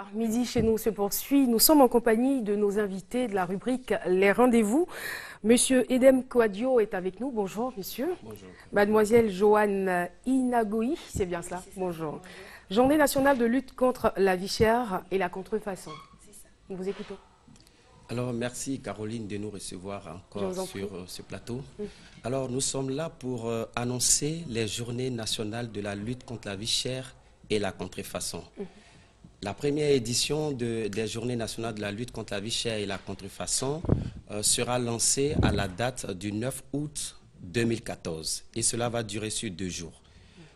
Voilà, midi chez nous se poursuit. Nous sommes en compagnie de nos invités de la rubrique Les Rendez-vous. Monsieur Edem Kouadio est avec nous. Bonjour, monsieur. Bonjour. Mademoiselle Joanne Inagoï, c'est bien cela. Bonjour. Bonjour. Journée nationale de lutte contre la vie chère et la contrefaçon. Nous vous écoutons. Alors, merci Caroline de nous recevoir encore sur ce plateau. Alors, nous sommes là pour annoncer les journées nationales de la lutte contre la vie chère et la contrefaçon. La première édition des journées nationales de la lutte contre la vie chère et la contrefaçon sera lancée à la date du 9 août 2014 et cela va durer sur 2 jours.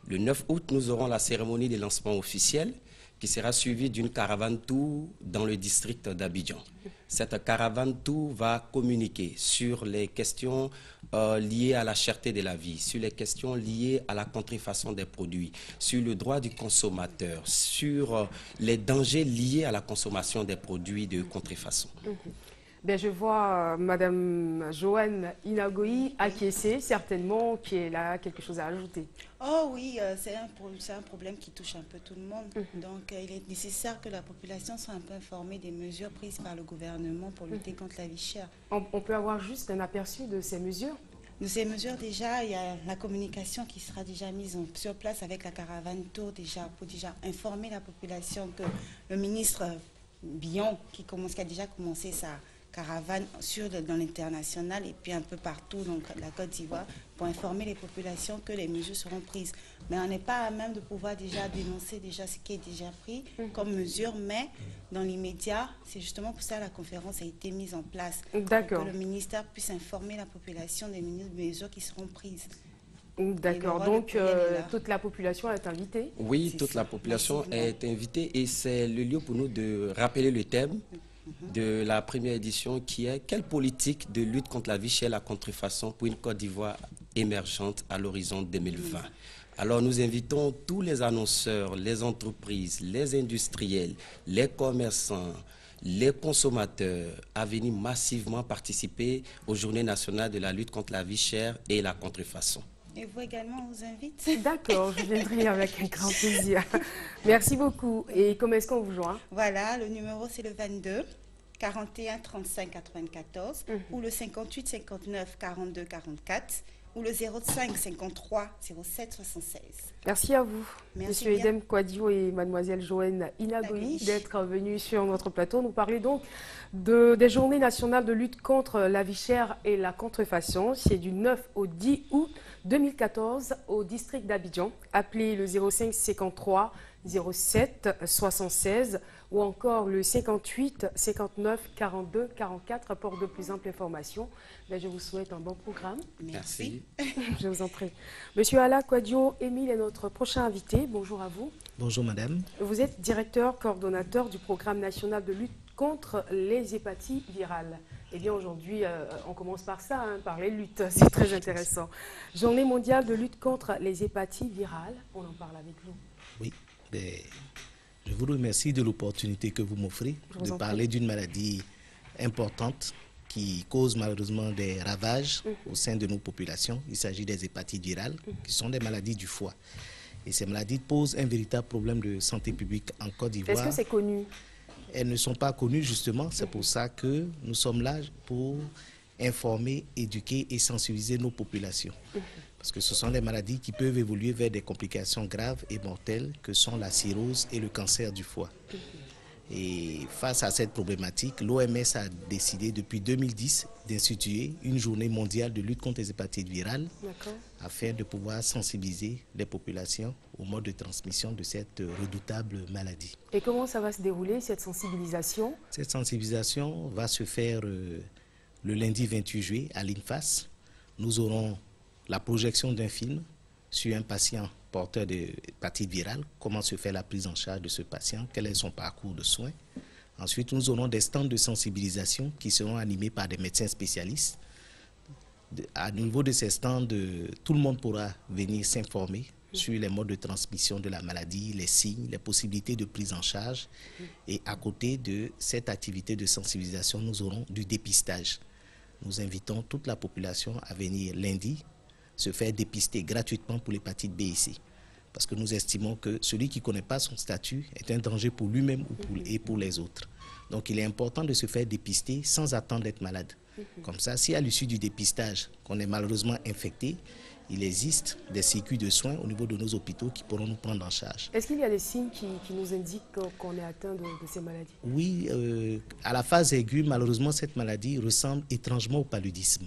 Le 9 août, nous aurons la cérémonie de lancement officielle qui sera suivie d'une caravane tour dans le district d'Abidjan. Cette caravane tour va communiquer sur les questions liées à la cherté de la vie, sur les questions liées à la contrefaçon des produits, sur le droit du consommateur, sur les dangers liés à la consommation des produits de contrefaçon. Bien, je vois Madame Joanne Inagoï acquiescer, certainement, qui est là quelque chose à ajouter. Oh oui, c'est un problème qui touche un peu tout le monde. Donc, il est nécessaire que la population soit un peu informée des mesures prises par le gouvernement pour lutter contre la vie chère. On peut avoir juste un aperçu de ces mesures? De ces mesures, déjà, il y a la communication qui sera déjà mise sur place avec la caravane tour, déjà, pour déjà informer la population que le ministre Bion, qui a déjà commencé sa caravane dans l'international et puis un peu partout, donc la Côte d'Ivoire, pour informer les populations que les mesures seront prises. Mais on n'est pas à même de pouvoir déjà dénoncer déjà ce qui est déjà pris comme mesure, mais dans l'immédiat, c'est justement pour ça que la conférence a été mise en place. D'accord. Pour que le ministère puisse informer la population des mesures qui seront prises. D'accord, donc toute la population est invitée? Oui, toute la population est invitée et c'est le lieu pour nous de rappeler le thème de la première édition qui est « Quelle politique de lutte contre la vie chère et la contrefaçon pour une Côte d'Ivoire émergente à l'horizon 2020 ?» Alors nous invitons tous les annonceurs, les entreprises, les industriels, les commerçants, les consommateurs à venir massivement participer aux Journées nationales de la lutte contre la vie chère et la contrefaçon. Et vous également, on vous invite. D'accord, je viendrai avec un grand plaisir. Merci beaucoup. Et comment est-ce qu'on vous joint? Voilà, le numéro c'est le 22 41 35 94 ou le 58 59 42 44 ou le 05 53 07 76. Merci à vous, Merci Monsieur Edem Kouadio et Mademoiselle Joanne Inagoï, d'être venus sur notre plateau. Nous parler donc des journées nationales de lutte contre la vie chère et la contrefaçon. C'est du 9 au 10 août 2014 au district d'Abidjan. Appelez le 05 53 07 76 ou encore le 58 59 42 44 pour de plus amples informations. Mais je vous souhaite un bon programme. Merci. Je vous en prie. Monsieur Ala Kouadio Émile est notre prochain invité. Bonjour à vous. Bonjour madame. Vous êtes directeur coordonnateur du programme national de lutte contre les hépatites virales. Eh bien aujourd'hui, on commence par ça, par les luttes. C'est très intéressant. Journée mondiale de lutte contre les hépatites virales. On en parle avec vous. Oui. Je vous remercie de l'opportunité que vous m'offrez de parler d'une maladie importante qui cause malheureusement des ravages au sein de nos populations. Il s'agit des hépatites virales, qui sont des maladies du foie. Et ces maladies posent un véritable problème de santé publique en Côte d'Ivoire. Est-ce que c'est connu? Elles ne sont pas connues justement, c'est pour ça que nous sommes là pour informer, éduquer et sensibiliser nos populations. Parce que ce sont des maladies qui peuvent évoluer vers des complications graves et mortelles que sont la cirrhose et le cancer du foie. Et face à cette problématique, l'OMS a décidé depuis 2010 d'instituer une journée mondiale de lutte contre les hépatites virales afin de pouvoir sensibiliser les populations au mode de transmission de cette redoutable maladie. Et comment ça va se dérouler, cette sensibilisation? Cette sensibilisation va se faire le lundi 28 juillet à l'INFAS. Nous aurons la projection d'un film sur un patient porteur d'hépatite virale, comment se fait la prise en charge de ce patient, quel est son parcours de soins. Ensuite, nous aurons des stands de sensibilisation qui seront animés par des médecins spécialistes. À niveau de ces stands, tout le monde pourra venir s'informer sur les modes de transmission de la maladie, les signes, les possibilités de prise en charge. Et à côté de cette activité de sensibilisation, nous aurons du dépistage. Nous invitons toute la population à venir lundi se faire dépister gratuitement pour l'hépatite B et C. parce que nous estimons que celui qui ne connaît pas son statut est un danger pour lui-même et pour les autres. Donc il est important de se faire dépister sans attendre d'être malade. Comme ça, si à l'issue du dépistage, qu'on est malheureusement infecté, il existe des circuits de soins au niveau de nos hôpitaux qui pourront nous prendre en charge. Est-ce qu'il y a des signes qui nous indiquent qu'on est atteint de ces maladies? Oui, à la phase aiguë, malheureusement, cette maladie ressemble étrangement au paludisme.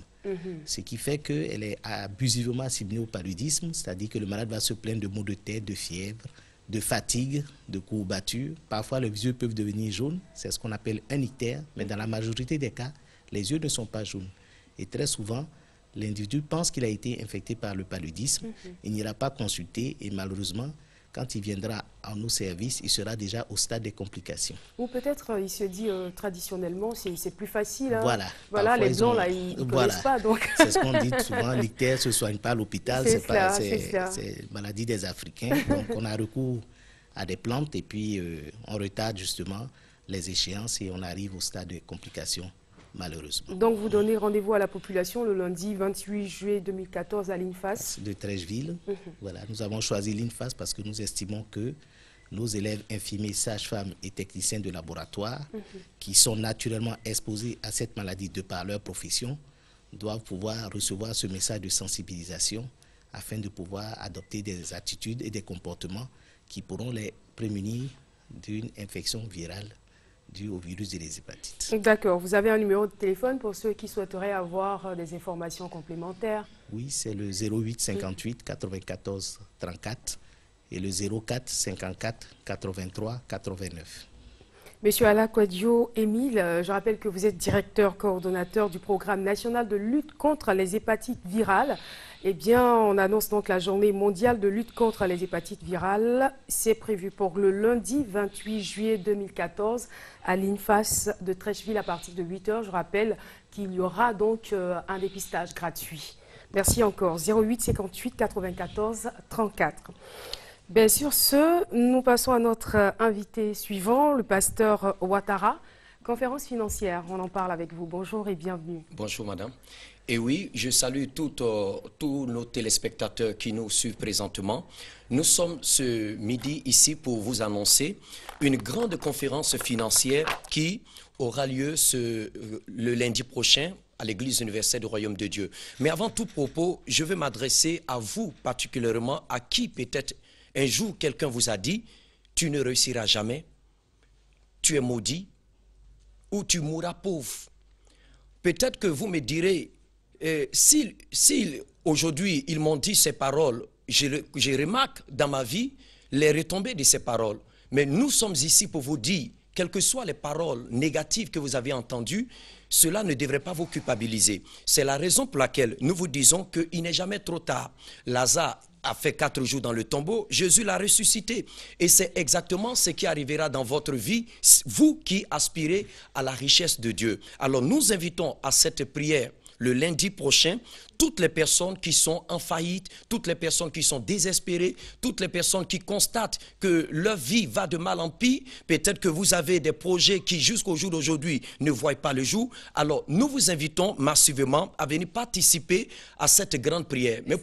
Ce qui fait qu'elle est abusivement assimilée au paludisme, c'est-à-dire que le malade va se plaindre de maux de tête, de fièvre, de fatigue, de courbatures. Parfois, les yeux peuvent devenir jaunes, c'est ce qu'on appelle un ictère, mais dans la majorité des cas, les yeux ne sont pas jaunes. Et très souvent, l'individu pense qu'il a été infecté par le paludisme, il n'ira pas consulter et malheureusement, quand il viendra à nos services, il sera déjà au stade des complications. Ou peut-être il se dit traditionnellement, c'est plus facile. Hein. Voilà, les blancs, là, ils ne connaissent pas. C'est ce qu'on dit souvent, l'ictère ne se soigne pas à l'hôpital, c'est maladie des Africains. Donc on a recours à des plantes et puis on retarde justement les échéances et on arrive au stade de complications. Malheureusement. Donc vous donnez rendez-vous à la population le lundi 28 juillet 2014 à l'INFAS de Trècheville. Voilà, nous avons choisi l'INFAS parce que nous estimons que nos élèves infirmiers, sages-femmes et techniciens de laboratoire qui sont naturellement exposés à cette maladie de par leur profession doivent pouvoir recevoir ce message de sensibilisation afin de pouvoir adopter des attitudes et des comportements qui pourront les prémunir d'une infection virale dû au virus de les hépatites. D'accord. Vous avez un numéro de téléphone pour ceux qui souhaiteraient avoir des informations complémentaires? Oui, c'est le 08 58 94 34 et le 04 54 83 89. Monsieur Alakwadio Émile, je rappelle que vous êtes directeur coordonnateur du programme national de lutte contre les hépatites virales. Eh bien, on annonce donc la journée mondiale de lutte contre les hépatites virales. C'est prévu pour le lundi 28 juillet 2014 à l'INFAS de Trècheville à partir de 8 h. Je rappelle qu'il y aura donc un dépistage gratuit. Merci encore. 08 58 94 34. Bien sûr, nous passons à notre invité suivant, le pasteur Ouattara. Conférence financière, on en parle avec vous. Bonjour et bienvenue. Bonjour madame. Et oui, je salue tous nos téléspectateurs qui nous suivent présentement. Nous sommes ce midi ici pour vous annoncer une grande conférence financière qui aura lieu le lundi prochain à l'Église universelle du Royaume de Dieu. Mais avant tout propos, je veux m'adresser à vous particulièrement, à qui peut-être un jour quelqu'un vous a dit « tu ne réussiras jamais, tu es maudit ou tu mourras pauvre ». Peut-être que vous me direz, si aujourd'hui ils m'ont dit ces paroles, je remarque dans ma vie les retombées de ces paroles. Mais nous sommes ici pour vous dire, quelles que soient les paroles négatives que vous avez entendues, cela ne devrait pas vous culpabiliser. C'est la raison pour laquelle nous vous disons qu'il n'est jamais trop tard. Lazare a fait 4 jours dans le tombeau, Jésus l'a ressuscité. Et c'est exactement ce qui arrivera dans votre vie, vous qui aspirez à la richesse de Dieu. Alors nous invitons à cette prière le lundi prochain, toutes les personnes qui sont en faillite, toutes les personnes qui sont désespérées, toutes les personnes qui constatent que leur vie va de mal en pis, peut-être que vous avez des projets qui jusqu'au jour d'aujourd'hui ne voient pas le jour. Alors nous vous invitons massivement à venir participer à cette grande prière. Mais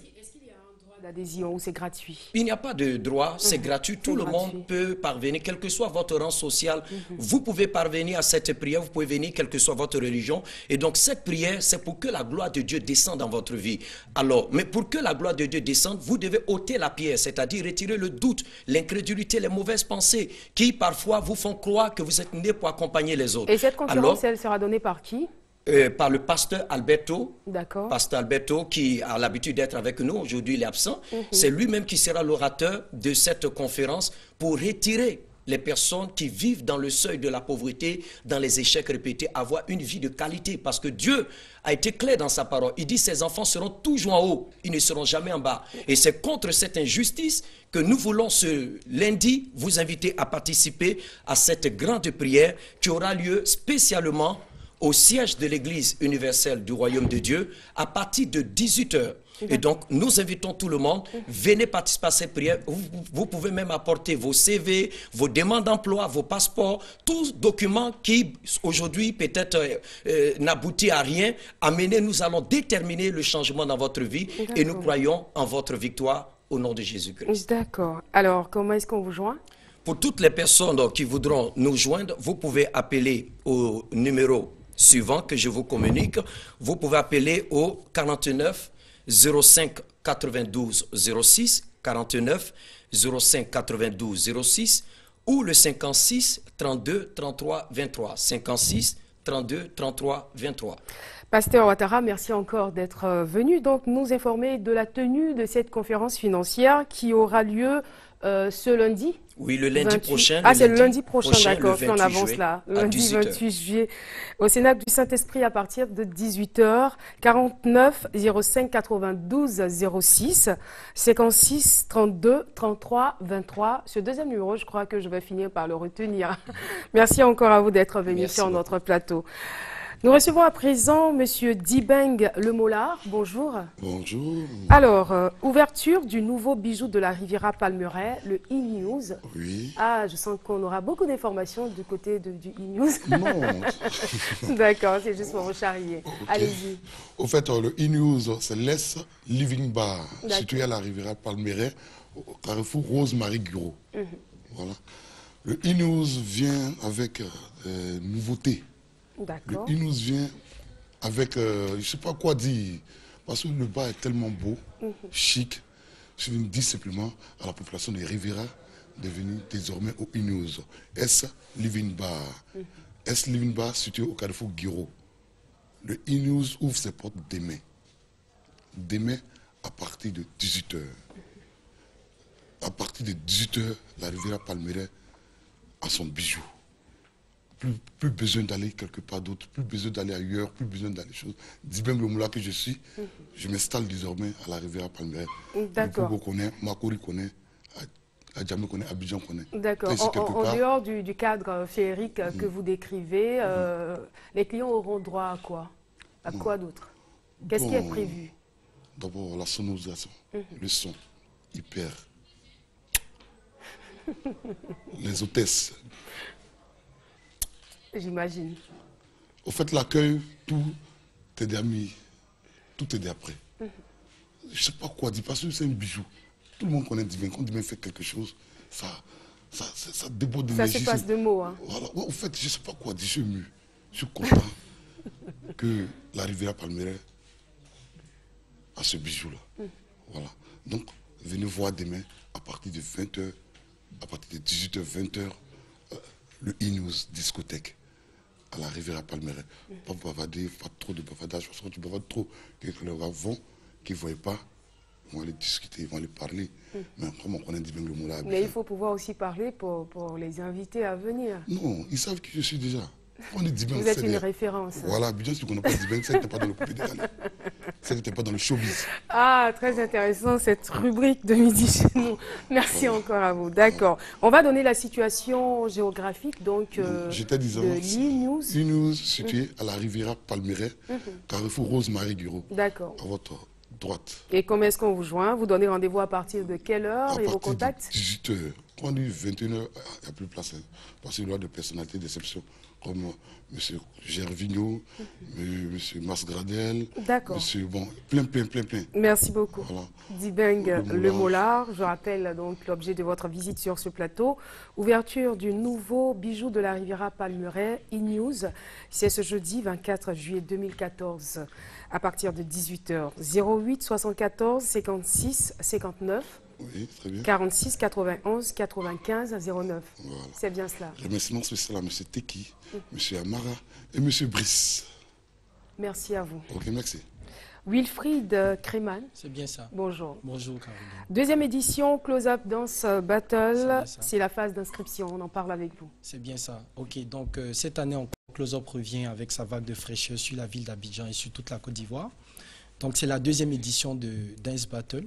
d'adhésion ou c'est gratuit? Il n'y a pas de droit, c'est gratuit. Tout le monde peut parvenir, quel que soit votre rang social. Vous pouvez parvenir à cette prière, vous pouvez venir, quelle que soit votre religion. Et donc cette prière, c'est pour que la gloire de Dieu descende dans votre vie. Alors, mais pour que la gloire de Dieu descende, vous devez ôter la pierre, c'est-à-dire retirer le doute, l'incrédulité, les mauvaises pensées qui parfois vous font croire que vous êtes né pour accompagner les autres. Et cette conférence, elle sera donnée par qui? Par le pasteur Alberto. D'accord. Pasteur Alberto qui a l'habitude d'être avec nous, aujourd'hui il est absent. C'est lui-même qui sera l'orateur de cette conférence pour retirer les personnes qui vivent dans le seuil de la pauvreté, dans les échecs répétés, avoir une vie de qualité. Parce que Dieu a été clair dans sa parole. Il dit ses enfants seront toujours en haut, ils ne seront jamais en bas. Et c'est contre cette injustice que nous voulons ce lundi vous inviter à participer à cette grande prière qui aura lieu spécialement au siège de l'Église universelle du Royaume de Dieu à partir de 18 h. Et donc, nous invitons tout le monde, venez participer à cette prière. Vous pouvez même apporter vos CV, vos demandes d'emploi, vos passeports, tous documents qui, aujourd'hui, peut-être n'aboutit à rien. Amenez, nous allons déterminer le changement dans votre vie et nous croyons en votre victoire au nom de Jésus-Christ. D'accord. Alors, comment est-ce qu'on vous joint? Pour toutes les personnes qui voudront nous joindre, vous pouvez appeler au numéro suivant que je vous communique. Vous pouvez appeler au 49 05 92 06, 49 05 92 06 ou le 56 32 33 23, 56 32 33 23. Pasteur Ouattara, merci encore d'être venu donc nous informer de la tenue de cette conférence financière qui aura lieu ce lundi. Oui, le lundi prochain. Ah, c'est le lundi prochain, d'accord. Puis on avance juillet, là. Lundi 28 juillet au Sénat du Saint-Esprit à partir de 18h. 49 05 92 06 56 32 33 23. Ce deuxième numéro, je crois que je vais finir par le retenir. Merci encore à vous d'être venu sur notre plateau. Nous recevons à présent M. Dibeng Lemolard. Bonjour. Bonjour. Alors, ouverture du nouveau bijou de la Riviera Palmeraie, le e-News. Oui. Ah, je sens qu'on aura beaucoup d'informations du côté du e-News. Non. D'accord, c'est juste pour vous charrier. Okay. Allez-y. Au fait, le e-News, c'est l'Est Living Bar, situé à la Riviera Palmeraie, au carrefour Rosemary Guro. Voilà. Le e-News vient avec des nouveautés. Le e-News vient avec, je ne sais pas quoi dire, parce que le bar est tellement beau, chic. Je viens dire simplement à la population de Riviera de venir désormais au e-News. S Living Bar. S Living Bar situé au carrefour Giro. Le e-News ouvre ses portes demain. Demain à partir de 18h. À partir de 18h, la Riviera Palmeraie a son bijou. Plus besoin d'aller quelque part d'autre, plus besoin d'aller ailleurs, plus besoin d'aller choses. Dibeng Lemolard que je suis, je m'installe désormais à la Riviera Palmeraie. D'accord. Pougo connaît, Makori connaît, Adjamé connaît, Abidjan connaît. D'accord. En dehors du cadre féerique que vous décrivez, les clients auront droit à quoi? À quoi d'autre? Qu'est-ce qui est prévu? D'abord la sonorisation, le son, hyper. Les hôtesses. J'imagine. Au fait, l'accueil, tout est déjà mis, tout est déjà prêt. Je ne sais pas quoi dire, parce que c'est un bijou. Tout le monde connaît Dibeng. Quand Dibeng fait quelque chose, ça déborde d'énergie. Ça se passe de mots. Hein. Voilà. Ouais, au fait, je ne sais pas quoi dire, je suis ému. Je suis content que la Riviera Palmeraie a ce bijou-là. Voilà. Donc, venez voir demain, à partir de 20h, à partir de 18h, 20h, le e-News discothèque à la Riviera Palmeraie. Pas bavader, pas trop de bavardage, parce que tu bavades trop. Les gars vont, qui ne voient pas, ils vont aller discuter, ils vont aller parler. Mais comme on connaît Dibeng Lemolard. Mais il faut pouvoir aussi parler pour les invités à venir. Non, ils savent qui je suis déjà. On est Dibeng, vous êtes une référence. Voilà, Abidjan, si tu ne connais pas Dibeng, c'est que tu n'es pas dans le coupé décalé. C'est que tu n'es pas dans le showbiz. Ah, très intéressant cette rubrique de Midi chez nous. Merci encore à vous. D'accord. On va donner la situation géographique donc de l'e-News. E-News situé à la Riviera Palmeraie, carrefour Rosemary Guro. D'accord. À votre droite. Et comment est-ce qu'on vous joint? Vous donnez rendez-vous à partir de quelle heure et vos contacts? 18h. Quand on dit 21h, il n'y a plus de place. Parce qu'il y a des personnalités d'exception comme M. Gervinho, M. Masgradel, bon, plein. Merci beaucoup. Voilà. Dibeng Lemolard, je rappelle donc l'objet de votre visite sur ce plateau. Ouverture du nouveau bijou de la Riviera Palmeraie, e-News. C'est ce jeudi 24 juillet 2014 à partir de 18h. 08 74 56 59. Oui, très bien. 46 91 95 09. Voilà. C'est bien cela. Remerciements spéciaux à M. Teki, M. Amara et M. Brice. Merci à vous. Ok, merci. Wilfried Kreman. C'est bien ça. Bonjour. Bonjour, Caroline. Deuxième édition, Close-Up Dance Battle. C'est la phase d'inscription. On en parle avec vous. C'est bien ça. Ok, donc cette année, Close-Up revient avec sa vague de fraîcheur sur la ville d'Abidjan et sur toute la Côte d'Ivoire. Donc c'est la deuxième édition de Dance Battle.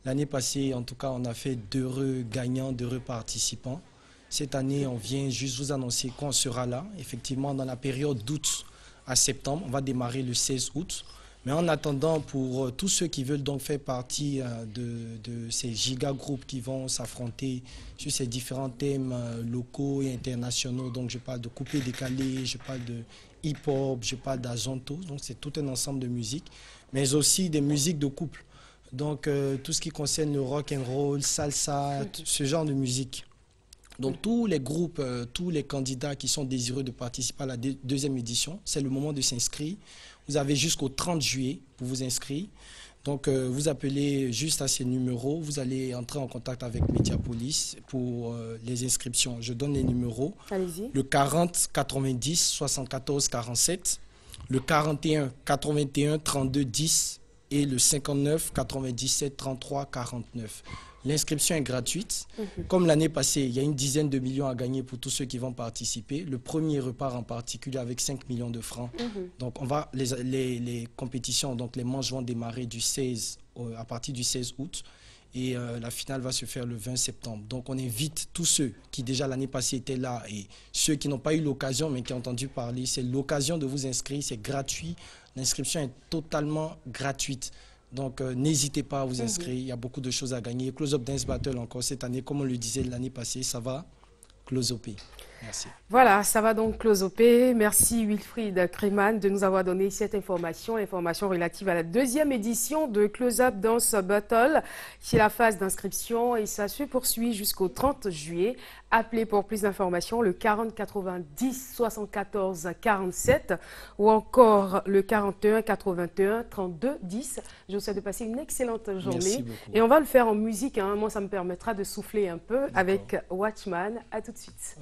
L'année passée, en tout cas, on a fait d'heureux gagnants, d'heureux participants. Cette année, on vient juste vous annoncer qu'on sera là. Effectivement, dans la période d'août à septembre, on va démarrer le 16 août. Mais en attendant, pour tous ceux qui veulent donc faire partie de ces giga-groupes qui vont s'affronter sur ces différents thèmes locaux et internationaux, donc je parle de coupé décalé, je parle de hip-hop, je parle d'azonto, donc c'est tout un ensemble de musiques, mais aussi des musiques de couple. Donc, tout ce qui concerne le rock and roll, salsa, ce genre de musique. Donc, tous les groupes, tous les candidats qui sont désireux de participer à la deuxième édition, c'est le moment de s'inscrire. Vous avez jusqu'au 30 juillet pour vous inscrire. Donc, vous appelez juste à ces numéros. Vous allez entrer en contact avec Mediapolis pour les inscriptions. Je donne les numéros. Allez-y. Le 40 90 74 47, le 41 81 32 10 et le 59 97 33 49. L'inscription est gratuite. Comme l'année passée, il y a une dizaine de millions à gagner pour tous ceux qui vont participer. Le premier repart en particulier avec 5 millions de francs. Donc, les compétitions, donc les manches vont démarrer à partir du 16 août. Et la finale va se faire le 20 septembre. Donc, on invite tous ceux qui, déjà l'année passée, étaient là et ceux qui n'ont pas eu l'occasion, mais qui ont entendu parler. C'est l'occasion de vous inscrire. C'est gratuit. L'inscription est totalement gratuite. Donc, n'hésitez pas à vous inscrire. Il y a beaucoup de choses à gagner. Close Up Dance Battle, encore cette année, comme on le disait l'année passée, ça va close up. Merci. Voilà, ça va donc close up. Merci Wilfried Kreman de nous avoir donné cette information relative à la deuxième édition de Close Up Dance Battle. C'est la phase d'inscription et ça se poursuit jusqu'au 30 juillet. Appelez pour plus d'informations le 40 90 74 47 ou encore le 41 81 32 10. Je vous souhaite de passer une excellente journée. Et on va le faire en musique. Moi, ça me permettra de souffler un peu avec Watchman. À tout de suite.